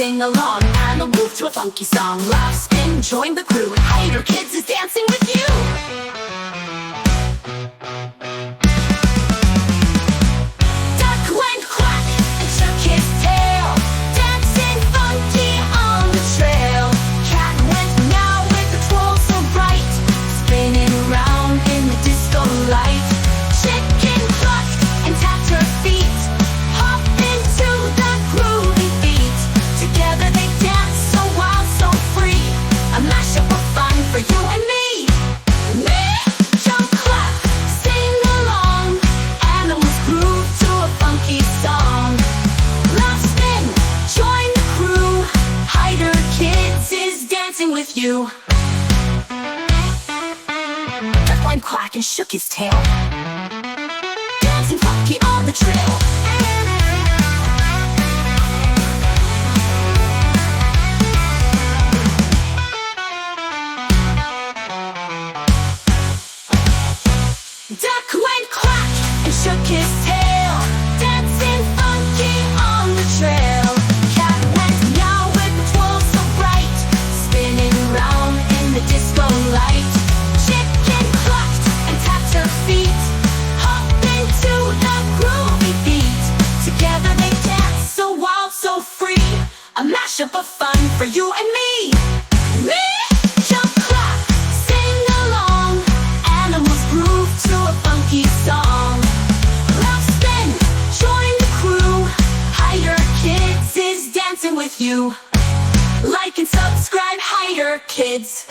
sing along and they'll move to a funky song. Laugh, spin, join the crew. Haider Kids is dancing with you. Duck went quack and shook his tail, dancing funky on the trail. Cat went meow with a twirl so bright, spinning around in the disco light. Chicken clucked and tapped her feet, hopped into the groovy beat. Together they dance so wild, so free, a mashup of fun for you and me. Me, jump, clap, sing along, animals groove to a funky song. Laugh, spin, join the crew. Haider Kids is dancing with you. Duck went quack and shook his tail, dancing funky on the trail. Duck went quack and shook his tail, dancing funky on the trail. Cat went meow with a twirl so bright, spinning around in the disco light. Chicken clucked and tapped her feet, hopped into the groovy beat. Together they dance so wild, so free, a mashup of fun for you and me. Me, jump, clap, sing along, animals groove to a funky song. Laugh, spin, join the crew. Haider Kids is dancing with you. Like and subscribe, Haider Kids.